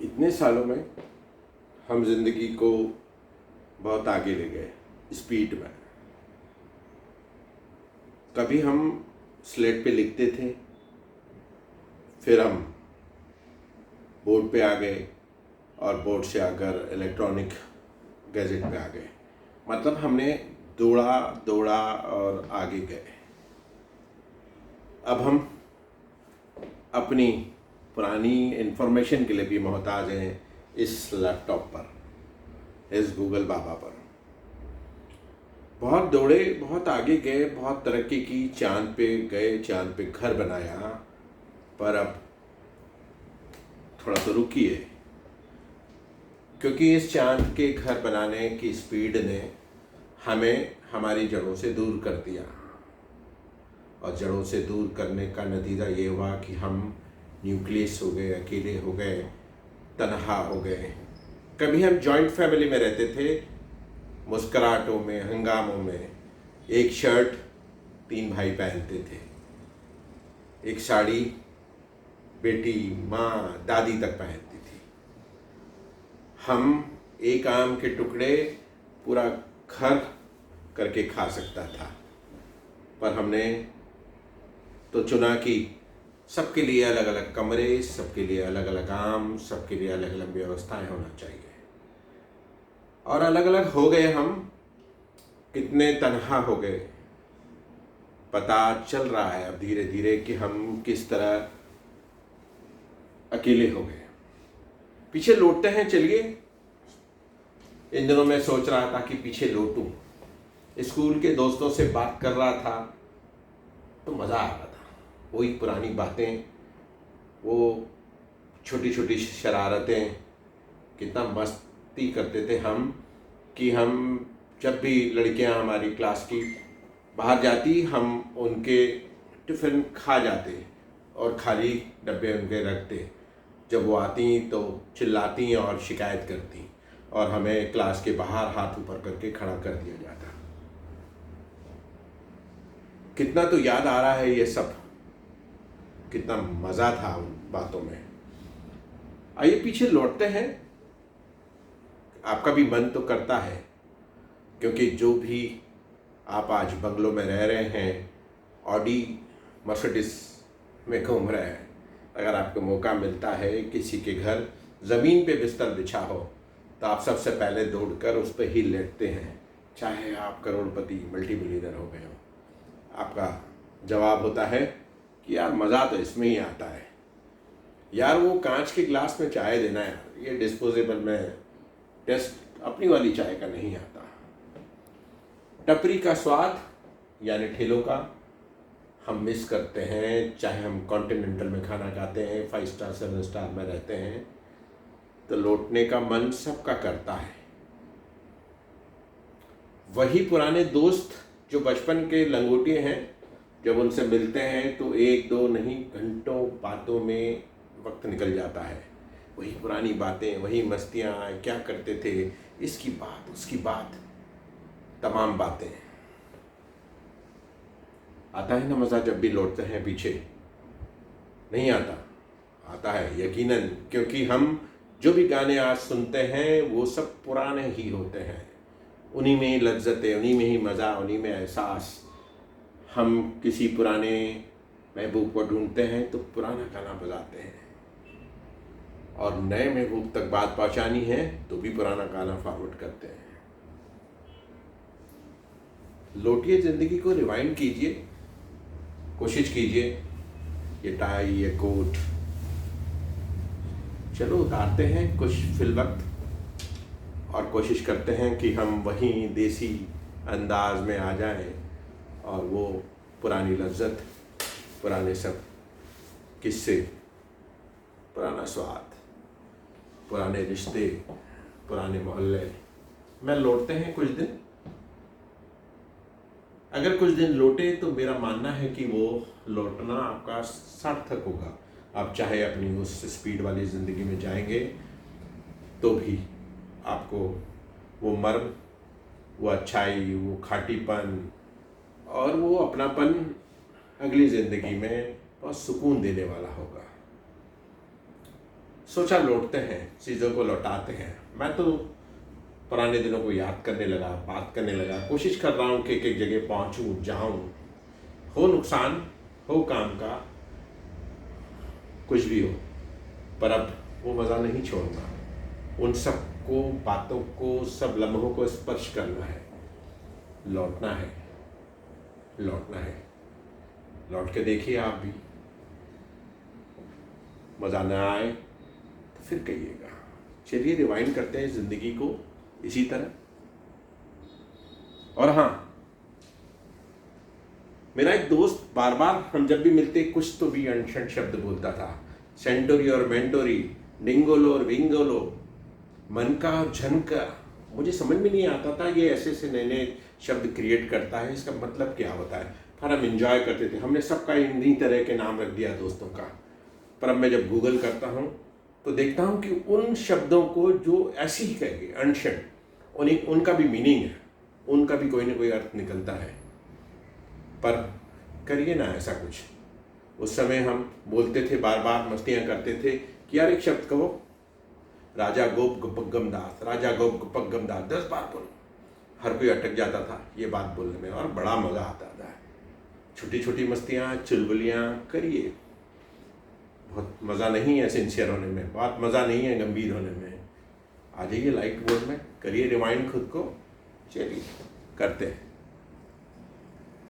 इतने सालों में हम जिंदगी को बहुत आगे ले गए स्पीड में। कभी हम स्लेट पे लिखते थे, फिर हम बोर्ड पे आ गए और बोर्ड से आकर इलेक्ट्रॉनिक गैजेट पे आ गए। मतलब हमने दौड़ा दौड़ा और आगे गए। अब हम अपनी पुरानी इन्फॉर्मेशन के लिए भी मोहताज हैं इस लैपटॉप पर, इस गूगल बाबा पर। बहुत दौड़े, बहुत आगे गए, बहुत तरक्की की, चांद पे गए, चांद पे घर बनाया, पर अब थोड़ा तो रुकिए, क्योंकि इस चांद के घर बनाने की स्पीड ने हमें हमारी जड़ों से दूर कर दिया। और जड़ों से दूर करने का नतीजा ये हुआ कि हम न्यूक्लियस हो गए, अकेले हो गए, तन्हा हो गए। कभी हम जॉइंट फैमिली में रहते थे, मुस्कुराहटों में, हंगामों में। एक शर्ट 3 भाई पहनते थे, एक साड़ी बेटी, माँ, दादी तक पहनती थी। हम एक आम के टुकड़े पूरा घर करके खा सकता था, पर हमने तो चुना कि सबके लिए अलग अलग कमरे, सबके लिए अलग अलग आम, सबके लिए अलग अलग व्यवस्थाएं होना चाहिए। और अलग अलग हो गए हम, कितने तन्हा हो गए। पता चल रहा है अब धीरे धीरे कि हम किस तरह अकेले हो गए। पीछे लौटते हैं, चलिए। इन दिनों मैं सोच रहा था कि पीछे लौटूं। स्कूल के दोस्तों से बात कर रहा था तो मज़ा आ रहा था। वही पुरानी बातें, वो छोटी छोटी शरारतें, कितना मस्ती करते थे हम कि हम जब भी लड़कियां हमारी क्लास की बाहर जाती, हम उनके टिफ़िन खा जाते और खाली डब्बे उनके रखते। जब वो आती तो चिल्लाती और शिकायत करती और हमें क्लास के बाहर हाथ ऊपर करके खड़ा कर दिया जाता। कितना तो याद आ रहा है ये सब, कितना मज़ा था उन बातों में। आइए पीछे लौटते हैं। आपका भी मन तो करता है, क्योंकि जो भी आप आज बंगलों में रह रहे हैं, ऑडी मर्सिडीज में घूम रहे हैं, अगर आपको मौका मिलता है किसी के घर ज़मीन पे बिस्तर बिछा हो तो आप सबसे पहले दौड़कर उस पर ही लेटते हैं, चाहे आप करोड़पति मल्टी मिलियनर हो गए हो। आपका जवाब होता है कि यार मज़ा तो इसमें ही आता है। यार वो कांच के गिलास में चाय देना है, ये डिस्पोजेबल में टेस्ट अपनी वाली चाय का नहीं आता। टपरी का स्वाद यानी ठेलों का हम मिस करते हैं, चाहे हम कॉन्टिनेंटल में खाना खाते हैं, 5 स्टार 7 स्टार में रहते हैं, तो लौटने का मन सबका करता है। वही पुराने दोस्त जो बचपन के लंगोटिए हैं, जब उनसे मिलते हैं तो 1-2 नहीं घंटों बातों में वक्त निकल जाता है। वही पुरानी बातें, वही मस्तियाँ, क्या करते थे, इसकी बात, उसकी बात, तमाम बातें। आता है ना मज़ा जब भी लौटते हैं पीछे? नहीं आता? आता है यकीनन, क्योंकि हम जो भी गाने आज सुनते हैं वो सब पुराने ही होते हैं। उन्हीं में लज्जतें, उन्हीं में ही मज़ा, उन्हीं में एहसास। हम किसी पुराने महबूब को ढूंढते हैं तो पुराना गाना बजाते हैं, और नए महबूब तक बात पहुंचानी है तो भी पुराना गाना फॉरवर्ड करते हैं। लौटिए, ज़िंदगी को रिवाइंड कीजिए, कोशिश कीजिए। ये टाई, ये कोट, चलो उतारते हैं कुछ फिलवक्त, और कोशिश करते हैं कि हम वहीं देसी अंदाज में आ जाएं, और वो पुरानी लज्जत, पुराने सब किस्से, पुराना स्वाद, पुराने रिश्ते, पुराने मोहल्ले में लौटते हैं कुछ दिन। अगर कुछ दिन लौटे तो मेरा मानना है कि वो लौटना आपका सार्थक होगा। आप चाहे अपनी उस स्पीड वाली ज़िंदगी में जाएंगे तो भी आपको वो मर्म, वो अच्छाई, वो खाटीपन और वो अपनापन अगली ज़िंदगी में बहुत सुकून देने वाला होगा। सोचा लौटते हैं, चीज़ों को लौटाते हैं। मैं तो पुराने दिनों को याद करने लगा, बात करने लगा, कोशिश कर रहा हूँ कि एक जगह पहुँचूँ, जाऊँ, हो नुकसान, हो काम का, कुछ भी हो, पर अब वो मज़ा नहीं छोड़ना। उन सब को, बातों को, सब लम्हों को स्पर्श करना है, लौटना है, लौटना है। लौट के देखिए आप भी, मज़ा न आए तो फिर कहिएगा। चलिए रिवाइंड करते हैं ज़िंदगी को इसी तरह। और हाँ, मेरा एक दोस्त बार बार हम जब भी मिलते कुछ तो भी अनशन शब्द बोलता था, सेंटोरी और मेंटोरी, डिंगोलो और विंगोलो, मन का और झन का। मुझे समझ में नहीं आता था ये ऐसे ऐसे नए नए शब्द क्रिएट करता है, इसका मतलब क्या होता है। पर हम इंजॉय करते थे, हमने सबका इन्हीं तरह के नाम रख दिया दोस्तों का। पर अब मैं जब गूगल करता हूँ तो देखता हूँ कि उन शब्दों को जो ऐसे ही कहेंगे अनशन, उनका भी मीनिंग है, उनका भी कोई ना कोई अर्थ निकलता है। पर करिए ना ऐसा कुछ। उस समय हम बोलते थे, बार बार मस्तियाँ करते थे कि यार एक शब्द कहो, राजा गोप गपगम दास, राजा गोप गपगम दास 10 बार बोलो। हर कोई अटक जाता था ये बात बोलने में और बड़ा मज़ा आता था। छोटी छोटी मस्तियाँ, चुलबुलियाँ करिए, बहुत मज़ा नहीं है सिंसियर होने में, बहुत मज़ा नहीं है गंभीर होने में। आ जाइए लाइट मोड में, करिए रिमाइंड खुद को। चलिए करते हैं।